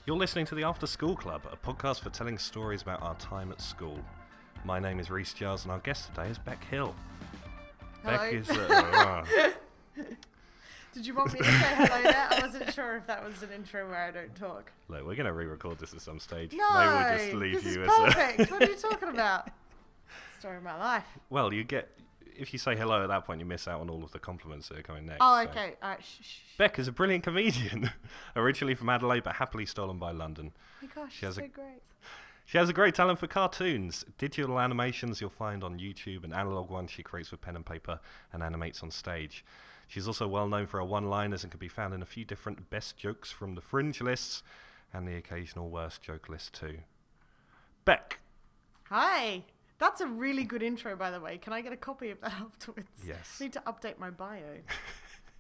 You're listening to the After School Club, a podcast for telling stories about our time at school. My name is Rhys Giles and our guest today is Beck Hill. Hello. Beck is... Did you want me to say hello there? I wasn't sure if that was an intro where I don't talk. Look, we're going to re-record this at some stage. No, Maybe we'll just leave this you is perfect. What are you talking about? Story of my life. Well, you get... If you say hello at that point, you miss out on all of the compliments that are coming next. Oh, so. okay. All right. Shh. Beck is a brilliant comedian, originally from Adelaide but happily stolen by London. Oh my gosh, she's so great. She has a great talent for cartoons, digital animations you'll find on YouTube, and analog ones she creates with pen and paper and animates on stage. She's also well known for her one-liners and can be found in a few different best jokes from the Fringe lists and the occasional worst joke list too. Beck. Hi. That's a really good intro, by the way. Can I get a copy of that afterwards? Yes. I need to update my bio.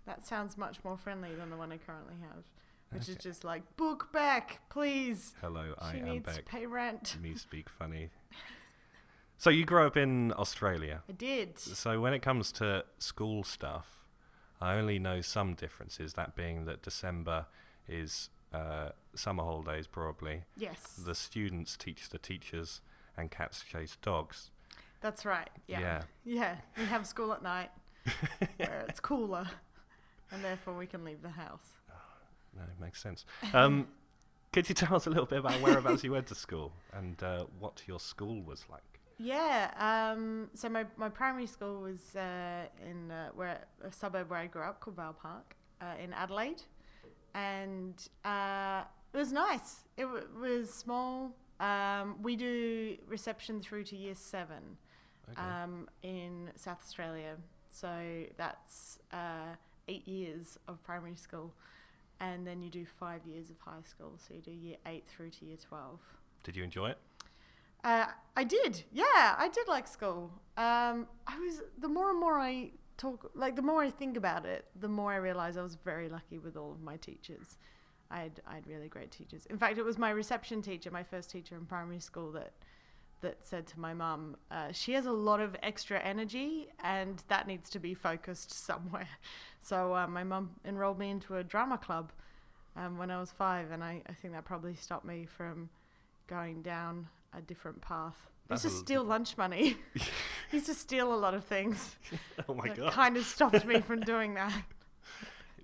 That sounds much more friendly than the one I currently have, which is just like, book Beck, please. Hello, I She am needs Beck. to pay rent. Me speak funny. So you grew up in Australia. I did. So when it comes to school stuff, I only know some differences, that being that December is summer holidays probably. Yes. The students teach the teachers and cats chase dogs. That's right. Yeah. We have school at night where it's cooler and therefore we can leave the house. No, it makes sense. Could you tell us a little bit about whereabouts you went to school and what your school was like? Yeah. So my primary school was in a suburb where I grew up called Vale Park in Adelaide. And it was nice. It was small. We do reception through to year 7 in South Australia. So that's 8 years of primary school. And then you do 5 years of high school. So you do year 8 through to year 12. Did you enjoy it? I did. Yeah, I did like school. The more and more I talk, like the more I think about it, the more I realize I was very lucky with all of my teachers. I had really great teachers. In fact, it was my reception teacher, my first teacher in primary school, that said to my mum, she has a lot of extra energy and that needs to be focused somewhere. So my mum enrolled me into a drama club when I was 5, and I think that probably stopped me from going down a different path. I used to steal lunch money. I used to steal a lot of things. Oh my God. Kind of stopped me from doing that.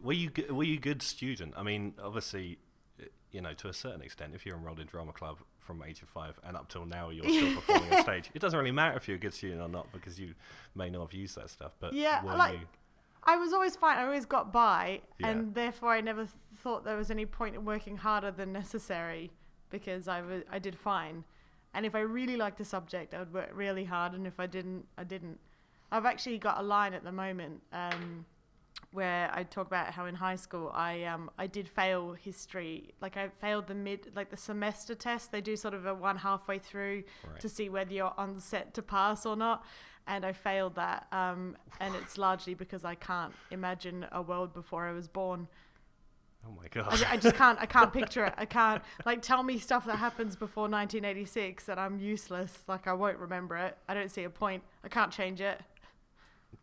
Were you a good student? I mean, obviously, to a certain extent, if you're enrolled in drama club from age of 5 and up till now you're still performing on stage, it doesn't really matter if you're a good student or not because you may not have used that stuff. But yeah, I was always fine. I always got by, and therefore I never thought there was any point in working harder than necessary because I did fine. And if I really liked a subject, I would work really hard, and if I didn't, I didn't. I've actually got a line at the moment where I talk about how in high school I did fail history. Like I failed the semester test. They do sort of a one halfway through to see whether you're on set to pass or not. And I failed that. And it's largely because I can't imagine a world before I was born. Oh my God. I just can't. I can't picture it. I can't tell me stuff that happens before 1986 and I'm useless. Like I won't remember it. I don't see a point. I can't change it.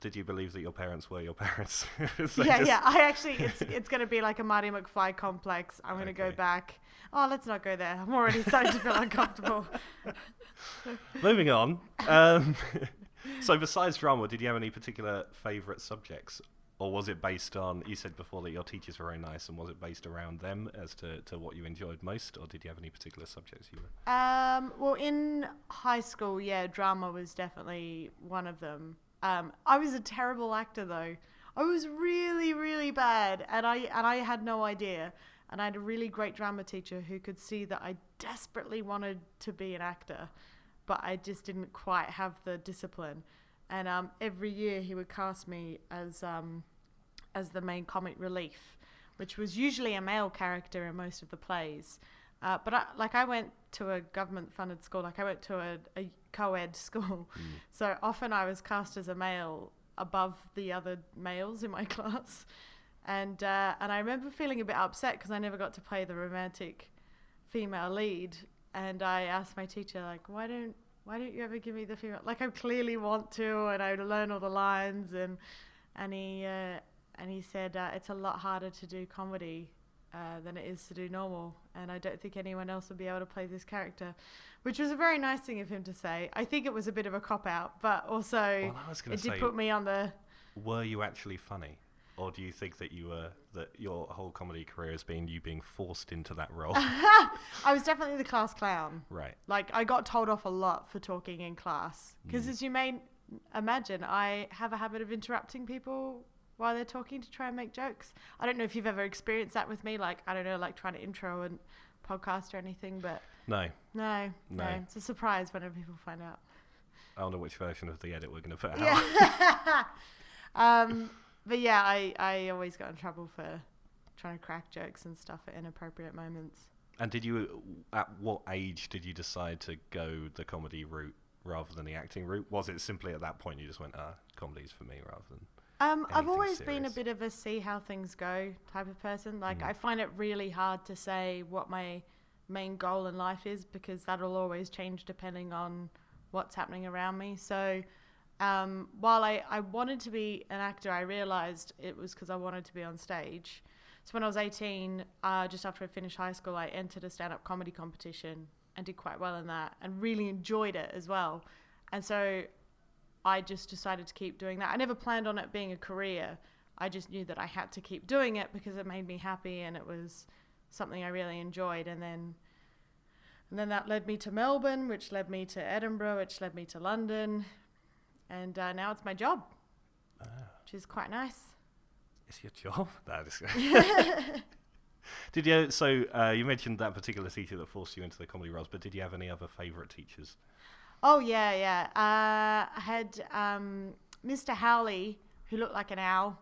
Did you believe that your parents were your parents? Yeah. I actually, it's going to be like a Marty McFly complex. I'm going to go back. Oh, let's not go there. I'm already starting to feel uncomfortable. Moving on. So besides drama, did you have any particular favourite subjects? Or was it based on, you said before that your teachers were very nice, and was it based around them as to what you enjoyed most, or did you have any particular subjects you were? Well, in high school, drama was definitely one of them. I was a terrible actor though. I was really, really bad, and I had no idea. And I had a really great drama teacher who could see that I desperately wanted to be an actor, but I just didn't quite have the discipline. And every year he would cast me as the main comic relief, which was usually a male character in most of the plays. But I went to a government-funded school. I went to a co-ed school. So often I was cast as a male above the other males in my class. And I remember feeling a bit upset because I never got to play the romantic female lead. And I asked my teacher, why don't you ever give me the female? I clearly want to, and I learn all the lines. And he said, it's a lot harder to do comedy than it is to do normal. And I don't think anyone else would be able to play this character, which was a very nice thing of him to say. I think it was a bit of a cop-out, but also it did put me on the... Were you actually funny? Or do you think that that your whole comedy career has been you being forced into that role? I was definitely the class clown. Right. Like, I got told off a lot for talking in class. Because as you may imagine, I have a habit of interrupting people while they're talking to try and make jokes. I don't know if you've ever experienced that with me. Like, I don't know, like trying to intro a podcast or anything, but... No. It's a surprise whenever people find out. I don't know which version of the edit we're going to put out. Yeah. But yeah, I always got in trouble for trying to crack jokes and stuff at inappropriate moments. And at what age did you decide to go the comedy route rather than the acting route? Was it simply at that point you just went, comedy's for me rather than I've always serious? been a bit of a see how things go type of person. Like, I find it really hard to say what my main goal in life is because that'll always change depending on what's happening around me. So while I wanted to be an actor, I realized it was because I wanted to be on stage. So when I was 18, just after I finished high school, I entered a stand-up comedy competition and did quite well in that and really enjoyed it as well. And so I just decided to keep doing that. I never planned on it being a career. I just knew that I had to keep doing it because it made me happy and it was something I really enjoyed. And then that led me to Melbourne, which led me to Edinburgh, which led me to London. And now it's my job, which is quite nice. It's your job? That is Did you? So you mentioned that particular teacher that forced you into the comedy roles, but did you have any other favourite teachers? Oh yeah. I had Mr. Howley, who looked like an owl.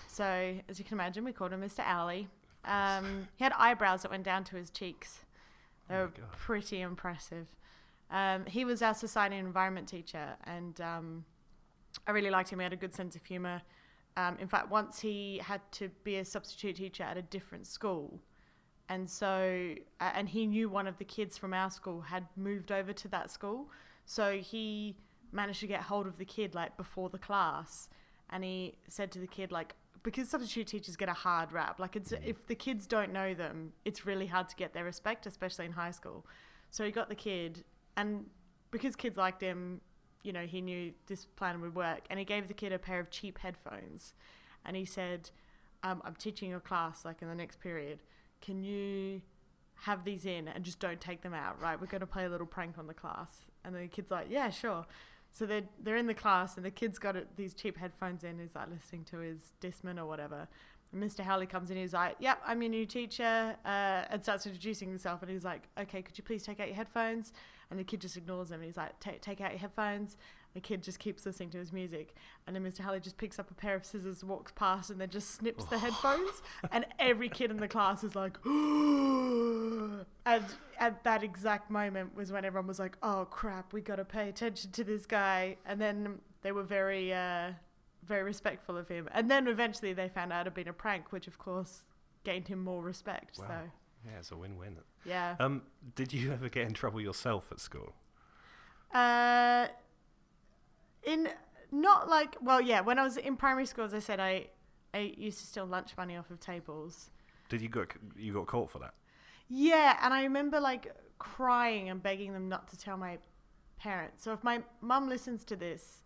So as you can imagine, we called him Mr. Owley. He had eyebrows that went down to his cheeks. They were pretty impressive. He was our society and environment teacher, and I really liked him. He had a good sense of humour. In fact, once he had to be a substitute teacher at a different school, and so and he knew one of the kids from our school had moved over to that school, so he managed to get hold of the kid like before the class, and he said to the kid, like, because substitute teachers get a hard rap, like if the kids don't know them, it's really hard to get their respect, especially in high school. So he got the kid, and because kids liked him, you know, he knew this plan would work, and he gave the kid a pair of cheap headphones, and he said, I'm teaching your class like in the next period, can you have these in and just don't take them out, right? We're going to play a little prank on the class. And the kid's like, yeah, sure. So they're in the class, and the kid's got these cheap headphones in. He's like listening to his Discman or whatever. And Mr. Howley comes in. He's like, yep, I'm your new teacher, and starts introducing himself. And he's like, okay, could you please take out your headphones? And the kid just ignores him. And he's like, take out your headphones. The kid just keeps listening to his music. And then Mr. Howley just picks up a pair of scissors, walks past, and then just snips the headphones. And every kid in the class is like, and at that exact moment was when everyone was like, oh, crap, we got to pay attention to this guy. And then they were very respectful of him. And then eventually they found out it had been a prank, which, of course, gained him more respect. Wow. So Yeah, it's a win-win. Yeah. Did you ever get in trouble yourself at school? When I was in primary school, as I said, I used to steal lunch money off of tables. Did you got caught for that? Yeah, and I remember like crying and begging them not to tell my parents. So if my mum listens to this,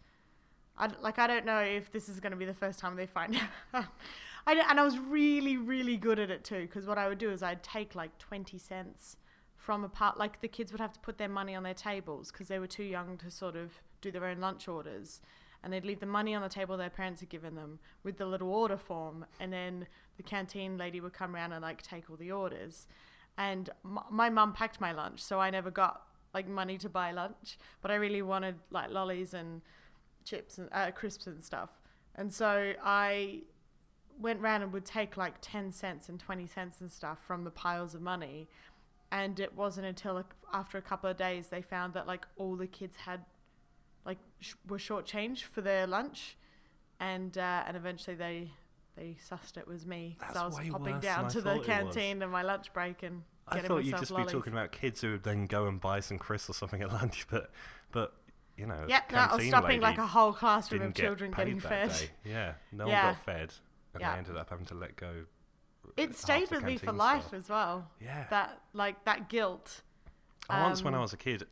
I don't know if this is going to be the first time they find out. And I was really, really good at it too, because what I would do is I'd take like 20 cents from a part, like the kids would have to put their money on their tables because they were too young to sort of do their own lunch orders, and they'd leave the money on the table their parents had given them with the little order form, and then the canteen lady would come around and like take all the orders. And my mum packed my lunch, so I never got like money to buy lunch, but I really wanted like lollies and chips and crisps and stuff, and so I went round and would take like 10 cents and 20 cents and stuff from the piles of money. And it wasn't until after a couple of days they found that like all the kids had like were shortchanged for their lunch, and eventually they sussed it was me because I was popping down to the canteen in my lunch break and getting myself lollies. I thought you'd just be talking about kids who would then go and buy some crisps or something at lunch, but you know, I was stopping like a whole classroom of children getting fed. Yeah, no one got fed, and they ended up having to let go It stayed with me for life as well. Yeah. That guilt. Once when I was a kid,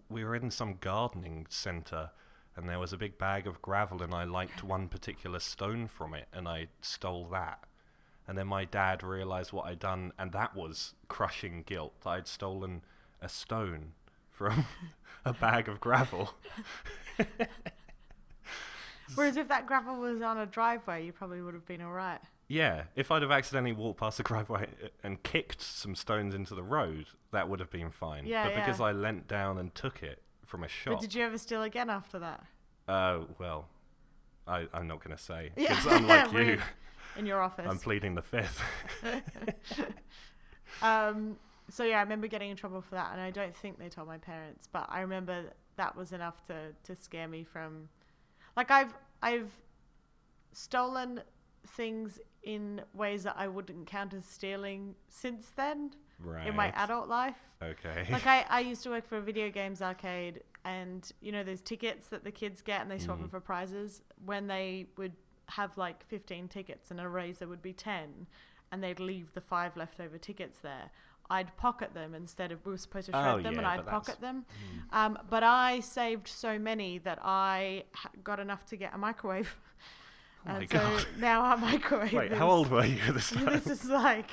we were in some gardening centre, and there was a big bag of gravel, and I liked one particular stone from it, and I stole that. And then my dad realised what I'd done, and that was crushing guilt. I'd stolen a stone from a bag of gravel. Whereas if that gravel was on a driveway, you probably would have been all right. Yeah, if I'd have accidentally walked past the driveway and kicked some stones into the road, that would have been fine. Yeah, but because I leant down and took it from a shop... But did you ever steal again after that? Well, I'm not going to say. Because unlike you... In your office. I'm pleading the fifth. So yeah, I remember getting in trouble for that, and I don't think they told my parents, but I remember that was enough to scare me from... Like, I've stolen things in ways that I wouldn't count as stealing since then. Right. In my adult life. Okay. Like, I used to work for a video games arcade, and, you know, those tickets that the kids get and they swap them for prizes, when they would have like 15 tickets and a razor would be 10, and they'd leave the 5 leftover tickets there, I'd pocket them instead of... We were supposed to shred them, and I'd pocket them. But I saved so many that I got enough to get a microwave. And so now our microwave Wait, how old were you at this time? This is like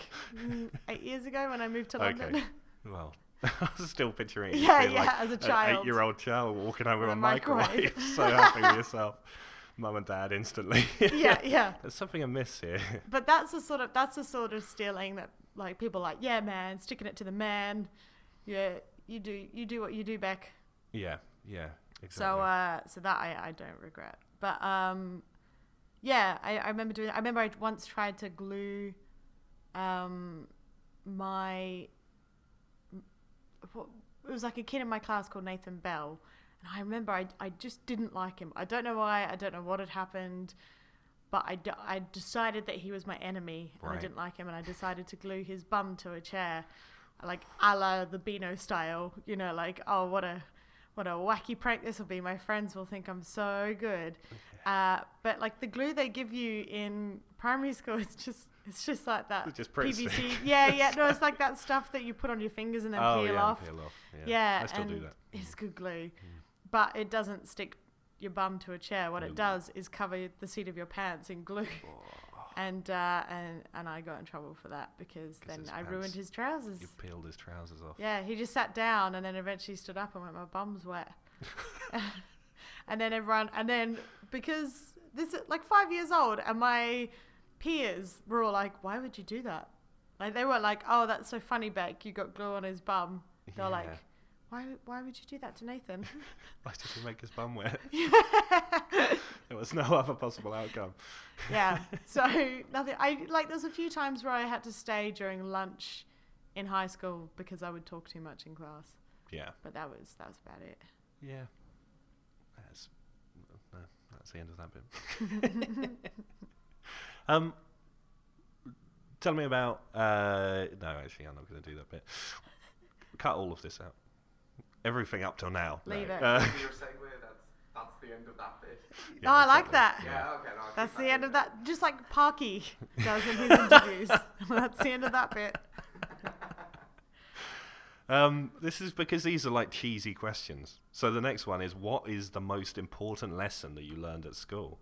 8 years ago when I moved to London. Well, I was still picturing you as a child. An 8-year-old child walking home with a microwave. So happy with yourself. Mum and dad instantly. Yeah. There's something amiss here. But that's the sort of stealing that, like, people are like, yeah, man, sticking it to the man. Yeah, you do what you do, Beck. Yeah, exactly. So that I don't regret. But yeah, I remember doing that. I remember I once tried to glue it was like a kid in my class called Nathan Bell. And I remember I just didn't like him. I don't know why. I don't know what had happened. But I decided that he was my enemy. And I didn't like him. And I decided to glue his bum to a chair. Like a la the Beano style. You know, like, oh, what a wacky prank this will be. My friends will think I'm so good. But like the glue they give you in primary school, it's just like that. It's just pretty PVC. sick. Yeah. No, it's like that stuff that you put on your fingers and then peel off. Peel off. Yeah, I still do that. It's good glue. But it doesn't stick your bum to a chair. What it does is cover the seat of your pants in glue. Oh. And I got in trouble for that because then I ruined his trousers. You peeled his trousers off. Yeah, he just sat down and then eventually stood up and went, my bum's wet. And then because this is like 5 years old, and my peers were all like, why would you do that? Like, they were like, oh, that's so funny, Beck, you got glue on his bum. They're like, why would you do that to Nathan? Why did you make his bum wet? There was no other possible outcome. Yeah. So nothing. There's a few times where I had to stay during lunch in high school because I would talk too much in class. Yeah. But that was about it. Yeah. That's the end of that bit. Tell me about... no, actually, I'm not going to do that bit. Cut all of this out. Everything up till now. Leave it. Your segue, that's the end of that bit. Yeah, I like that. Yeah, okay. No, that's the end of that. Just like Parky does in his interviews. That's the end of that bit. This is because these are like cheesy questions. So the next one is, what is the most important lesson that you learned at school?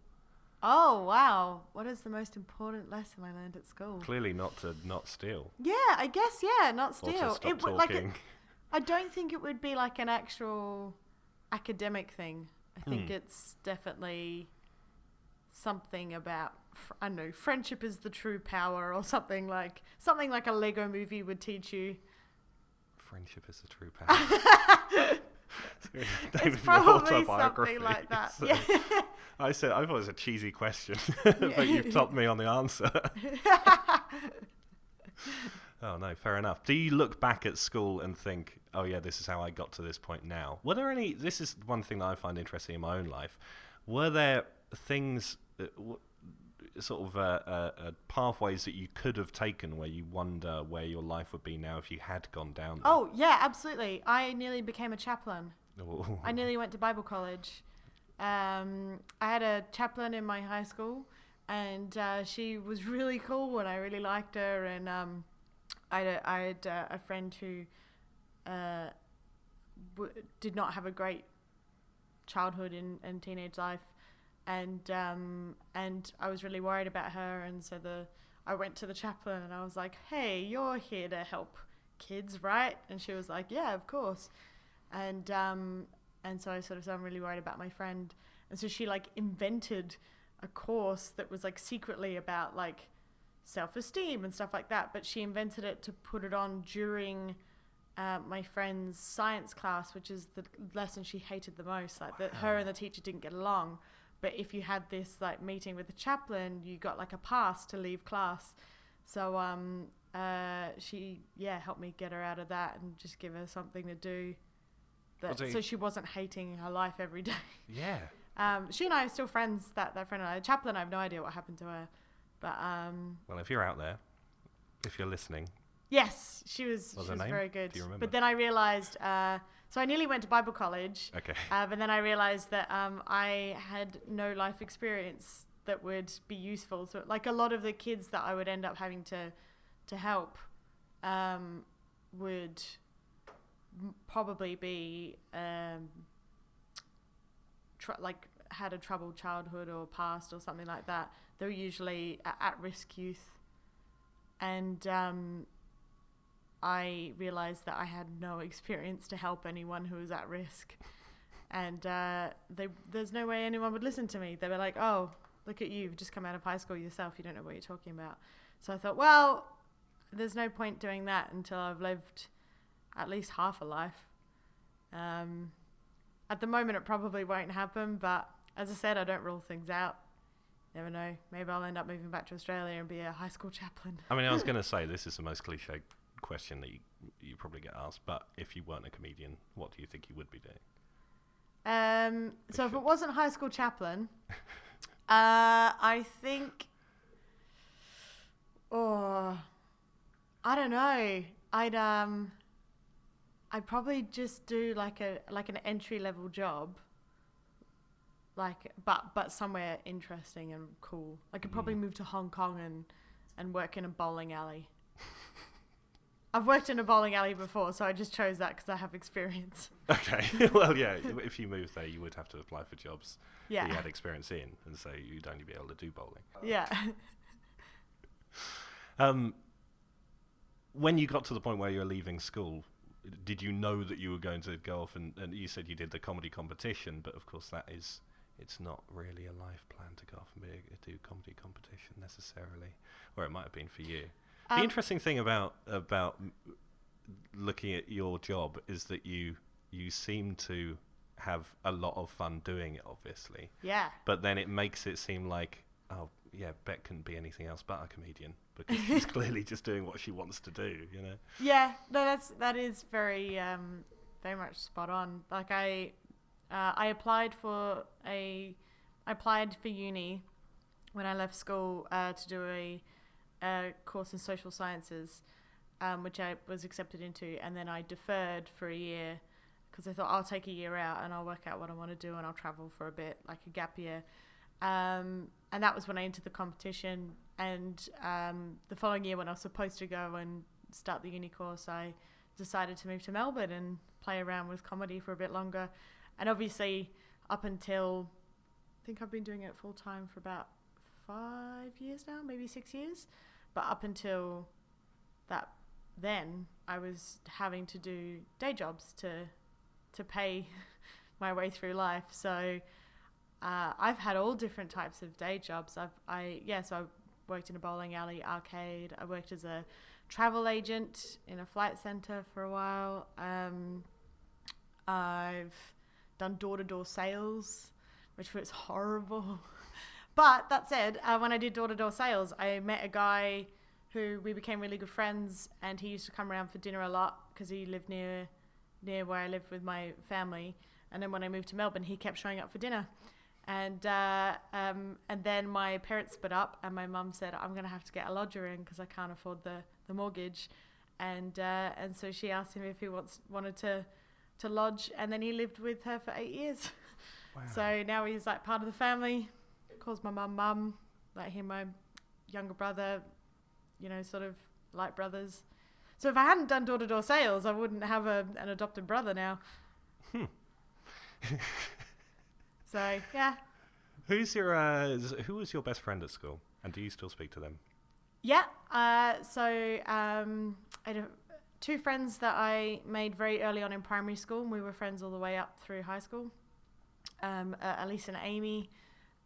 Oh, wow. What is the most important lesson I learned at school? Clearly not to not steal. Yeah, I guess, not steal. Or to stop talking. I don't think it would be like an actual academic thing. I think it's definitely something about, I don't know, friendship is the true power, or something like a Lego movie would teach you. Friendship is the true power. It's probably something like that. So yeah. I thought it was a cheesy question, but you've topped me on the answer. Oh, no, fair enough. Do you look back at school and think, oh, yeah, this is how I got to this point now? Were there any... This is one thing that I find interesting in my own life. Were there things, sort of pathways that you could have taken where you wonder where your life would be now if you had gone down them? Oh, yeah, absolutely. I nearly became a chaplain. Ooh. I nearly went to Bible college. I had a chaplain in my high school, she was really cool, and I really liked her. And I had a friend who did not have a great childhood and teenage life, and I was really worried about her, and so I went to the chaplain and I was like, hey, you're here to help kids, right? And she was like, yeah, of course. And so I sort of said, I'm really worried about my friend. And so she like invented a course that was like secretly about like self-esteem and stuff like that, but she invented it to put it on during my friend's science class, which is the lesson she hated the most. Like that, her and the teacher didn't get along, but if you had this like meeting with the chaplain, you got like a pass to leave class. So she helped me get her out of that and just give her something to do, so she wasn't hating her life every day. Yeah. She and I are still friends. That friend and I, the chaplain, I have no idea what happened to her, but well, if you're out there, if you're listening. Yes, she was her name? very good. Do you remember? But then I realised, so I nearly went to Bible college. Okay. But then I realised that I had no life experience that would be useful. So like a lot of the kids that I would end up having to help would probably be had a troubled childhood or past or something like that. They're usually at-risk youth. And I realised that I had no experience to help anyone who was at risk. And there's no way anyone would listen to me. They were like, oh, look at you, you've just come out of high school yourself, you don't know what you're talking about. So I thought, well, there's no point doing that until I've lived at least half a life. At the moment, it probably won't happen, but as I said, I don't rule things out. Never know. Maybe I'll end up moving back to Australia and be a high school chaplain. I mean, I was going to say, this is the most cliche question that you probably get asked, but if you weren't a comedian, what do you think you would be doing? So if it wasn't high school chaplain, I think, I don't know. I'd probably just do like an entry level job, but somewhere interesting and cool. I could probably move to Hong Kong and work in a bowling alley. I've worked in a bowling alley before, so I just chose that because I have experience. Okay. Well, yeah, if you moved there, you would have to apply for jobs that you had experience in, and so you'd only be able to do bowling. Yeah. When you got to the point where you were leaving school, did you know that you were going to go off and you said you did the comedy competition, but of course it's not really a life plan to go off and do comedy competition necessarily, or it might have been for you. The interesting thing about looking at your job is that you seem to have a lot of fun doing it, obviously. Yeah. But then it makes it seem like, oh yeah, Beck couldn't be anything else but a comedian because she's clearly just doing what she wants to do, you know? Yeah, no, that is very very much spot on. Like I applied for uni when I left school to do a course in social sciences, which I was accepted into, and then I deferred for a year because I thought I'll take a year out and I'll work out what I want to do and I'll travel for a bit, like a gap year. And that was when I entered the competition. And the following year, when I was supposed to go and start the uni course, I decided to move to Melbourne and play around with comedy for a bit longer. And obviously, up until, I think I've been doing it full time for about 5 years now, maybe 6 years. But up until that, then I was having to do day jobs to pay my way through life. So I've had all different types of day jobs. So I worked in a bowling alley, arcade. I worked as a travel agent in a flight centre for a while. I've done door-to-door sales, which was horrible. But that said, when I did door-to-door sales, I met a guy who we became really good friends, and he used to come around for dinner a lot because he lived near where I lived with my family. And then when I moved to Melbourne, he kept showing up for dinner. And then my parents split up, and my mum said, I'm going to have to get a lodger in because I can't afford the mortgage. And so she asked him if he wanted to lodge, and then he lived with her for 8 years. Wow. So now he's like part of the family. Calls my mum, like he and my younger brother, sort of like brothers. So if I hadn't done door-to-door sales, I wouldn't have an adopted brother now. So yeah. Who was your best friend at school, and do you still speak to them? Yeah. So I had two friends that I made very early on in primary school, and we were friends all the way up through high school. Elise and Amy,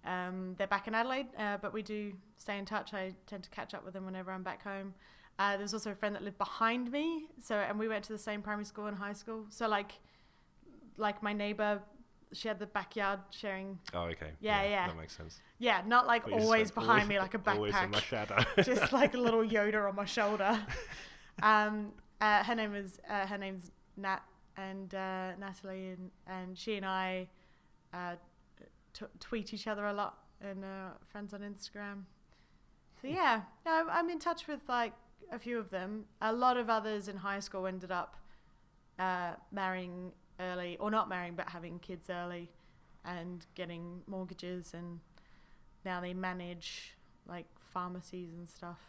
they're back in Adelaide, but we do stay in touch. I tend to catch up with them whenever I'm back home. There's also a friend that lived behind me, and we went to the same primary school and high school. So like my neighbour, she had the backyard sharing. Oh, okay. Yeah. That makes sense. Yeah, not like always behind me like a backpack. Always in my shadow. Just like a little Yoda on my shoulder. Her name's Nat and Natalie, and she and I tweet each other a lot, and friends on Instagram. So yeah, I'm in touch with like a few of them. A lot of others in high school ended up marrying early, or not marrying but having kids early and getting mortgages, and now they manage like pharmacies and stuff.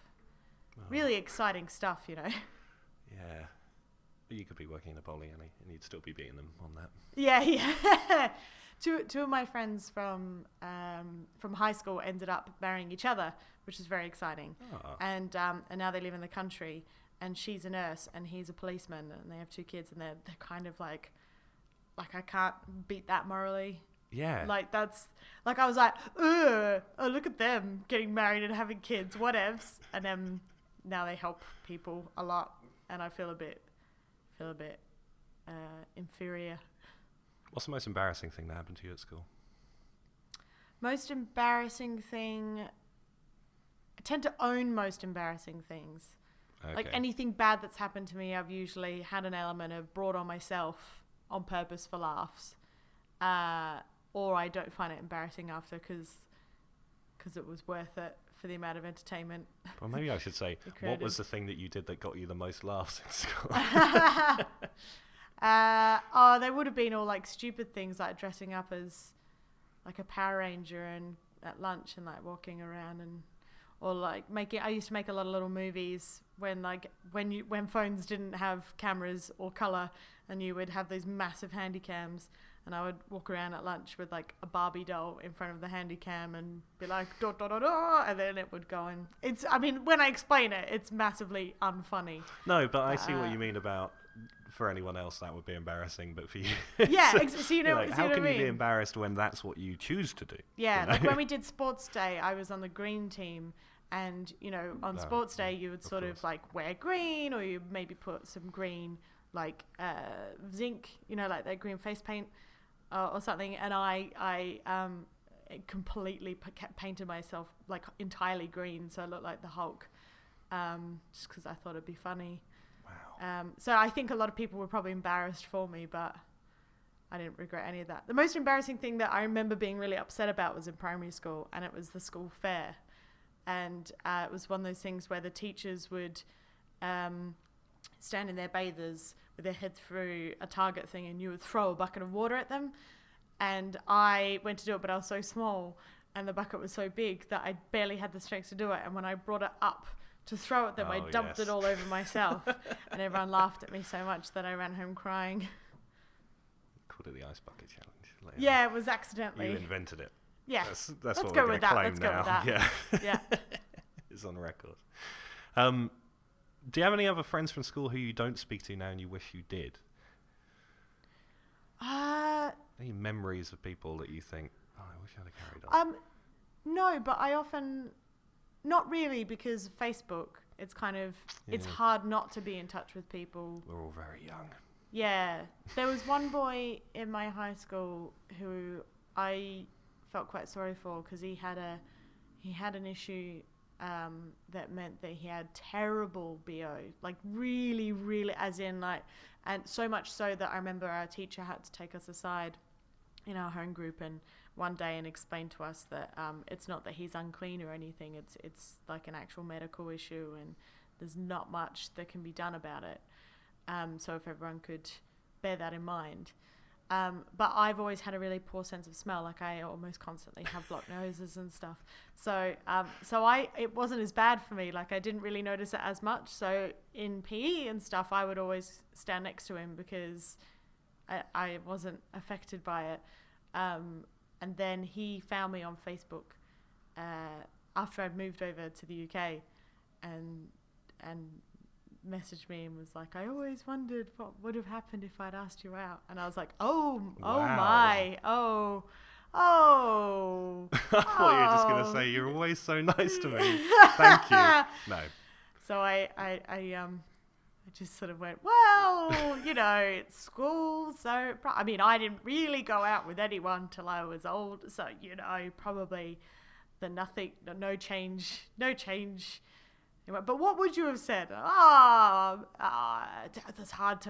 Really exciting stuff, Yeah. You could be working in a bowling alley and you'd still be beating them on that. Yeah. Two of my friends from high school ended up marrying each other, which is very exciting. Oh. And now they live in the country, and she's a nurse and he's a policeman, and they have two kids, and they're kind of like I can't beat that morally. Yeah. Like that's like I was like, oh, look at them getting married and having kids, whatevs. And then now they help people a lot, and I feel a bit inferior. What's the most embarrassing thing that happened to you at school? Most embarrassing thing, I tend to own most embarrassing things. Okay. Like anything bad that's happened to me, I've usually had an element of brought on myself on purpose for laughs, or I don't find it embarrassing after because it was worth it for the amount of entertainment. Well, maybe I should say, what was the thing that you did that got you the most laughs in school? They would have been all like stupid things, like dressing up as like a Power Ranger and at lunch, and like walking around, or like I used to make a lot of little movies when phones didn't have cameras or color, and you would have these massive handy cams, and I would walk around at lunch with like a Barbie doll in front of the handy cam and be like da da da da, and then it would go, and when I explain it, it's massively unfunny. No, but I see what you mean about, for anyone else that would be embarrassing, but for you, yeah. So how can you be embarrassed when that's what you choose to do? Yeah, like when we did sports day, I was on the green team, and on sports day you would sort of like wear green, or you maybe put some green like zinc, like that green face paint or something, and I completely painted myself like entirely green, so I looked like the Hulk, just because I thought it'd be funny. Wow. So I think a lot of people were probably embarrassed for me, but I didn't regret any of that. The most embarrassing thing that I remember being really upset about was in primary school, and it was the school fair. And it was one of those things where the teachers would stand in their bathers with their head through a target thing, and you would throw a bucket of water at them. And I went to do it, but I was so small, and the bucket was so big that I barely had the strength to do it. And when I brought it up to throw at them, I dumped it all over myself, and everyone laughed at me so much that I ran home crying. Called it the ice bucket challenge. Later. Yeah, it was accidentally. You invented it. Yeah, that's what we're going to claim now. Yeah, yeah. It's on record. Do you have any other friends from school who you don't speak to now and you wish you did? Any memories of people that you think, oh, I wish I'd have carried on? No, but I often, not really, because Facebook, it's kind of, it's hard not to be in touch with people. We're all very young. Yeah. There was one boy in my high school who I felt quite sorry for, because he had an issue that meant that he had terrible BO, like really, really, as in like, and so much so that I remember our teacher had to take us aside in our home group and one day and explain to us that it's not that he's unclean or anything, it's like an actual medical issue, and there's not much that can be done about it. So if everyone could bear that in mind. But I've always had a really poor sense of smell. Like I almost constantly have blocked noses and stuff. So it wasn't as bad for me. Like I didn't really notice it as much. So in PE and stuff, I would always stand next to him because I wasn't affected by it. And then he found me on Facebook after I'd moved over to the UK, and messaged me and was like, I always wondered what would have happened if I'd asked you out. And I was like, oh my, oh. I thought you were just going to say, you're always so nice to me. Thank you. No. So I just sort of went, well, it's school. So, I mean, I didn't really go out with anyone till I was old. So, probably no change. But what would you have said? That's hard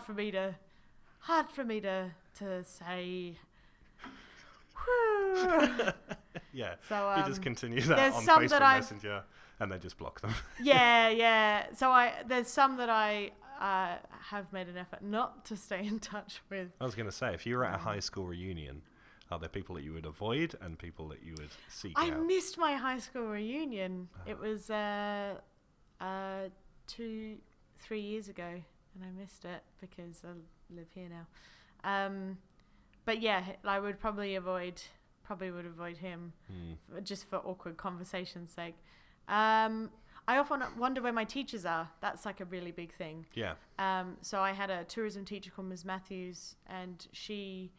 for me to say. Yeah. So you just continue that on some Facebook that Messenger, and then just block them. Yeah. So there's some that I have made an effort not to stay in touch with. I was going to say, if you were at a high school reunion, are there people that you would avoid and people that you would seek out? I missed my high school reunion. It was 2-3 years ago, and I missed it because I live here now. But yeah, I would probably would avoid him, just for awkward conversation's sake. I often wonder where my teachers are. That's like a really big thing. Yeah. So I had a tourism teacher called Ms. Matthews, and she,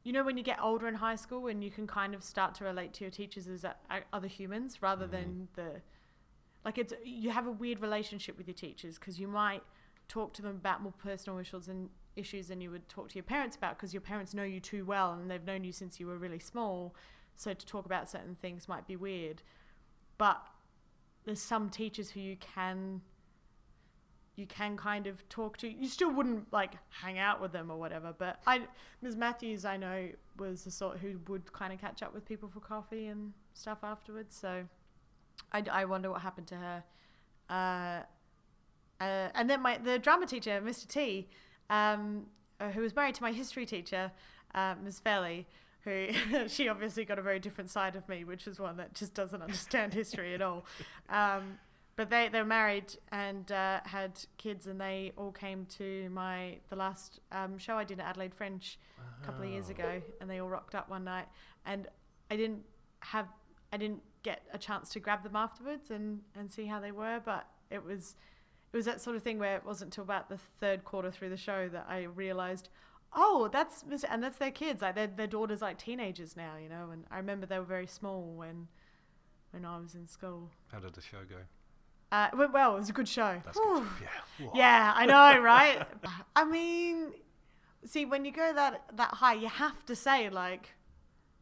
when you get older in high school and you can kind of start to relate to your teachers as other humans rather than you have a weird relationship with your teachers because you might talk to them about more personal issues than you would talk to your parents about because your parents know you too well and they've known you since you were really small. So to talk about certain things might be weird. But there's some teachers who you can kind of talk to. You still wouldn't like hang out with them or whatever, but Ms. Matthews, I know, was the sort who would kind of catch up with people for coffee and stuff afterwards. So I wonder what happened to her. And then the drama teacher, Mr. T, who was married to my history teacher, Ms. Fairley, who she obviously got a very different side of me, which is one that just doesn't understand history at all. But they were married and had kids, and they all came to the last show I did at Adelaide French a couple of years ago, and they all rocked up one night. And I didn't get a chance to grab them afterwards and see how they were, but it was that sort of thing where it wasn't until about the third quarter through the show that I realised, that's their kids. Like their daughter's like teenagers now, And I remember they were very small when I was in school. How did the show go? It went well. It was a good show. That's good. Yeah. Yeah, I know, right? I mean, see, when you go that high, you have to say like,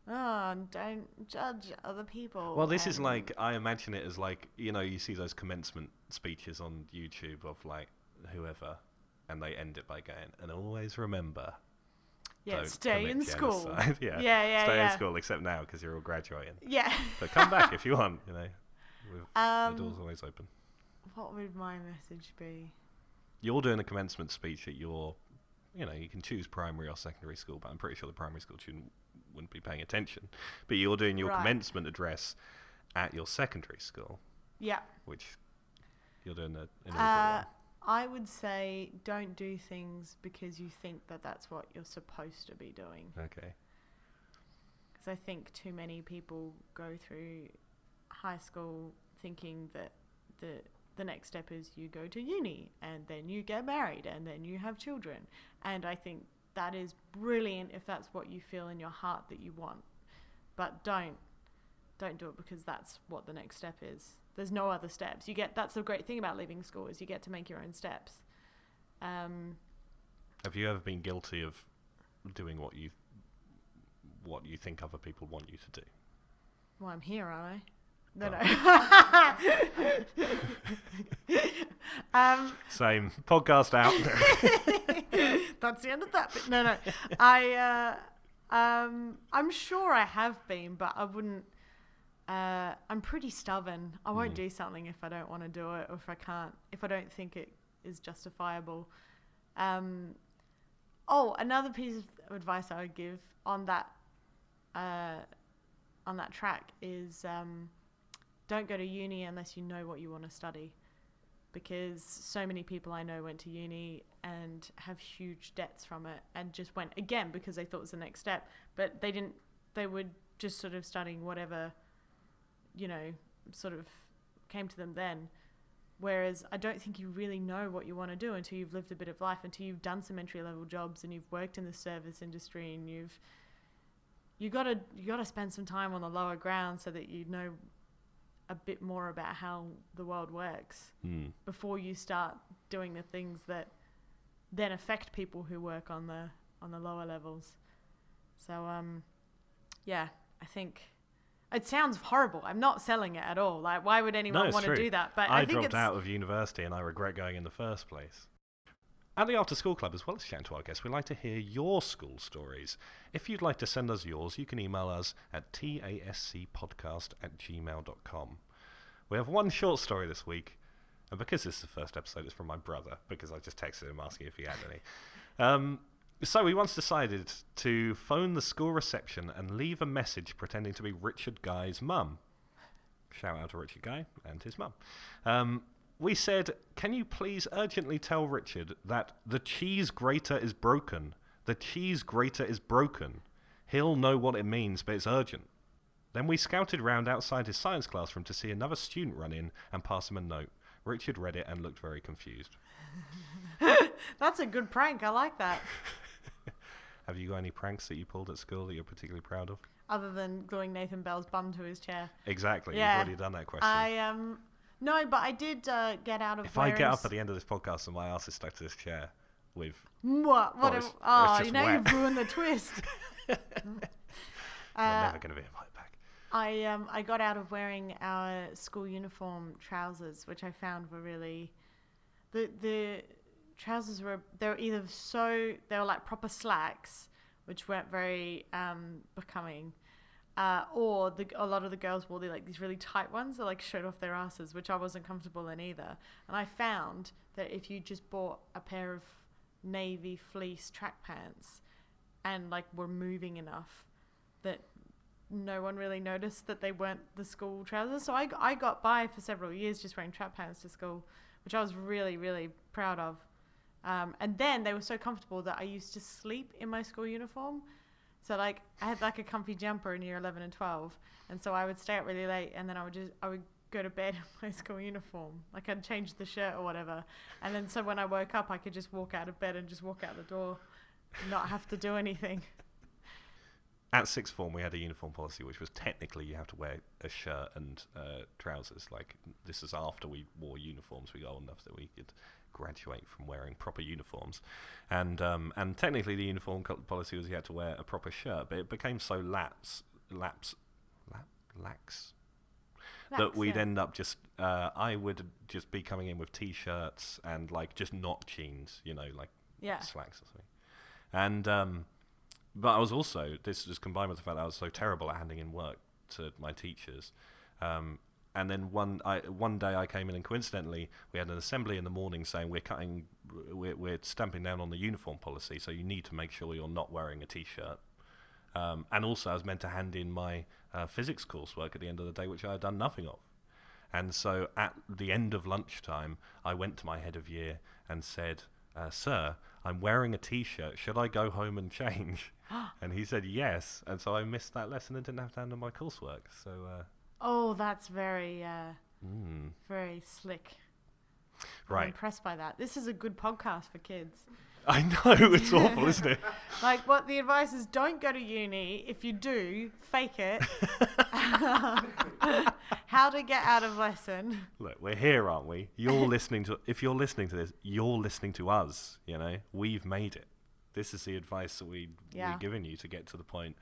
don't judge other people. Well, this is like, I imagine it as like, you see those commencement speeches on YouTube of like whoever, and they end it by going, and always remember, stay in school. Yeah. Stay in school, except now because you're all graduating. Yeah. But come back if you want, the door's always open. What would my message be? You're doing a commencement speech at your, you can choose primary or secondary school, but I'm pretty sure the primary school student wouldn't be paying attention. But you're doing your commencement address at your secondary school. Yeah. Which you're doing an one. I would say don't do things because you think that that's what you're supposed to be doing. Okay. Because I think too many people go through high school thinking that the next step is you go to uni and then you get married and then you have children. And I think that is brilliant if that's what you feel in your heart that you want. But don't do it because that's what the next step is. There's no other steps. That's the great thing about leaving school is you get to make your own steps. Have you ever been guilty of doing what you think other people want you to do? Well, I'm here, aren't I? No. Same. Podcast out. That's the end of that bit. No. I'm sure I have been, but I wouldn't. I'm pretty stubborn. I won't do something if I don't want to do it, or if I don't think it is justifiable. Another piece advice I would give on that track is don't go to uni unless you know what you want to study, because so many people I know went to uni and have huge debts from it and just went again because they thought it was the next step, but they didn't. They were just sort of studying whatever, sort of came to them then. Whereas I don't think you really know what you want to do until you've lived a bit of life, until you've done some entry-level jobs and you've worked in the service industry, and you got to spend some time on the lower ground so that you know a bit more about how the world works before you start doing the things that then affect people who work on the lower levels. So I think it sounds horrible. I'm not selling it at all. Like, why would anyone want to do that? But I think dropped out of university and I regret going in the first place. At the After School Club, as well as chatting to our guests, we'd like to hear your school stories. If you'd like to send us yours, you can email us at tascpodcast@gmail.com. We have one short story this week, and because this is the first episode, it's from my brother, because I just texted him asking if he had any. So he once decided to phone the school reception and leave a message pretending to be Richard Guy's mum. Shout out to Richard Guy and his mum. We said, can you please urgently tell Richard that the cheese grater is broken? The cheese grater is broken. He'll know what it means, but it's urgent. Then we scouted round outside his science classroom to see another student run in and pass him a note. Richard read it and looked very confused. That's a good prank. I like that. Have you got any pranks that you pulled at school that you're particularly proud of? Other than gluing Nathan Bell's bum to his chair. Exactly. Yeah. You've already done that question. No, but I did get out of. If I get up at the end of this podcast and my ass is stuck to this chair with what? You've ruined the twist. You're never going to be invited back. I got out of wearing our school uniform trousers, which I found were really the trousers were they were like proper slacks, which weren't very becoming. Or a lot of the girls wore these really tight ones that showed off their asses, which I wasn't comfortable in either. And I found that if you just bought a pair of navy fleece track pants and were moving enough, that no one really noticed that they weren't the school trousers. So I got by for several years just wearing track pants to school, which I was really, really proud of. And then they were so comfortable that I used to sleep in my school uniform. So I had a comfy jumper in year 11 and 12, and so I would stay up really late, and then I would go to bed in my school uniform. I'd change the shirt or whatever, and then so when I woke up, I could just walk out of bed and just walk out the door, and not have to do anything. At sixth form, we had a uniform policy, which was technically you have to wear a shirt and trousers. This is after we wore uniforms. We got old enough that we could graduate from wearing proper uniforms, and technically the uniform policy was you had to wear a proper shirt, but it became so lax that we'd end up just I would just be coming in with t-shirts and just not jeans, slacks or something, and but I was also, this was combined with the fact that I was so terrible at handing in work to my teachers. And then one day I came in and coincidentally we had an assembly in the morning saying we're stamping down on the uniform policy, so you need to make sure you're not wearing a t-shirt. And also I was meant to hand in my physics coursework at the end of the day, which I had done nothing of. And so at the end of lunchtime, I went to my head of year and said, sir, I'm wearing a t-shirt. Should I go home and change? And he said yes. And so I missed that lesson and didn't have to hand in my coursework. So. Oh, that's very, very slick. Right. I'm impressed by that. This is a good podcast for kids. I know, it's awful, isn't it? What the advice is, don't go to uni. If you do, fake it. How to get out of lesson. Look, we're here, aren't we? If you're listening to this, you're listening to us, We've made it. This is the advice that we're giving you to get to the point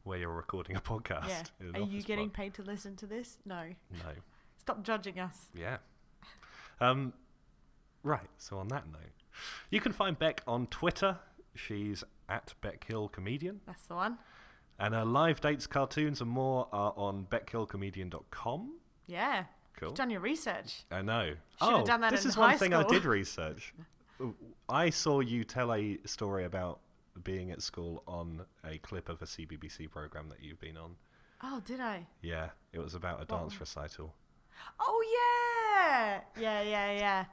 where you're recording a podcast. Yeah. Are you getting paid to listen to this? No. Stop judging us. Yeah. Right, so on that note, you can find Beck on Twitter. She's at BeckHillComedian. That's the one. And her live dates, cartoons and more are on beckhillcomedian.com. Yeah. Cool. You've done your research. I know. Should have done that this in is high one thing I school. did research. I saw you tell a story about being at school on a clip of a CBBC program that you've been on. Oh, did I? Yeah, it was about a dance recital. Oh yeah.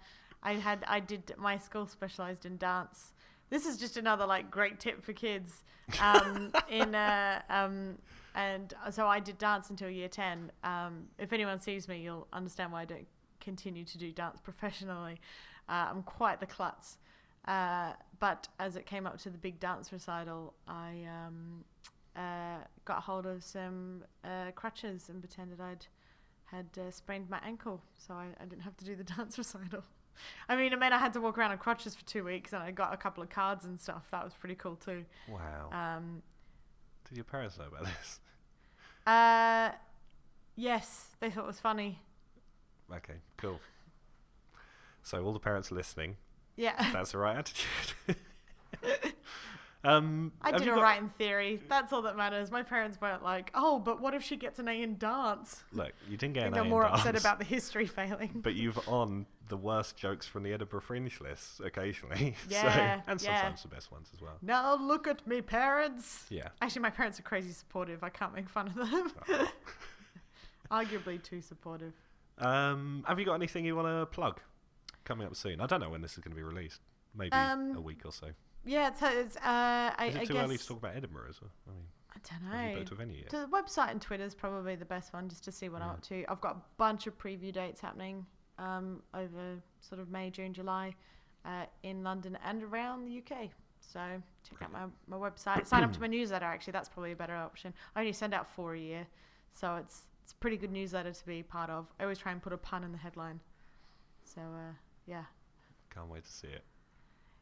My school specialised in dance. This is just another like great tip for kids. And so I did dance until year 10. If anyone sees me, you'll understand why I don't continue to do dance professionally. I'm quite the klutz. But as it came up to the big dance recital, I got hold of some crutches and pretended I'd had sprained my ankle, so I didn't have to do the dance recital. I mean, it meant I had to walk around on crutches for 2 weeks, and I got a couple of cards and stuff. That was pretty cool too. Wow. Did your parents know about this? Yes, they thought it was funny. Okay, cool. So all the parents listening, Yeah. that's the right attitude. I did alright in theory. That's all that matters. My parents weren't like, oh, but what if she gets an A in dance? Look, you didn't get an A in They're dance. more upset about the history failing. But you've on the worst jokes from the Edinburgh Fringe lists occasionally. Yeah, and sometimes the best ones as well. Now look at me, parents. Yeah. Actually, my parents are crazy supportive. I can't make fun of them. Oh. Arguably too supportive. Have you got anything you want to plug coming up soon? I don't know when this is going to be released. Maybe a week or so. Yeah, it's Is it too guess, early to talk about Edinburgh as well? I mean, I don't have you know. been to a venue yet? The website and Twitter is probably the best one just to see what I'm up to. I've got a bunch of preview dates happening over sort of May, June, July in London and around the UK. So check out my website. Sign up to my newsletter, actually. That's probably a better option. I only send out 4 a year, so it's a pretty good newsletter to be part of. I always try and put a pun in the headline. So, yeah. Can't wait to see it.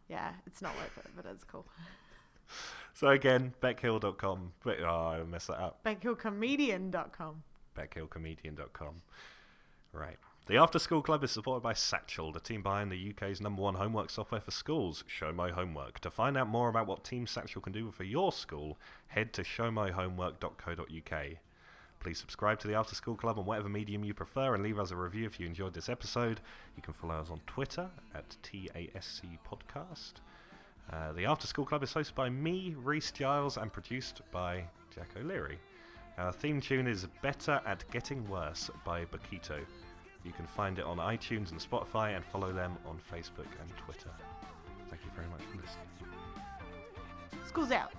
Yeah, it's not worth it, but it's cool. So again, beckhill.com. I messed that up. BeckhillComedian.com. BeckhillComedian.com. Right. The After School Club is supported by Satchel, the team behind the UK's #1 homework software for schools, Show My Homework. To find out more about what Team Satchel can do for your school, head to showmyhomework.co.uk. Please subscribe to the After School Club on whatever medium you prefer and leave us a review if you enjoyed this episode. You can follow us on Twitter at tascpodcast. The After School Club is hosted by me, Rhys Giles, and produced by Jack O'Leary. Our theme tune is Better at Getting Worse by Bakito. You can find it on iTunes and Spotify and follow them on Facebook and Twitter. Thank you very much for listening. School's out.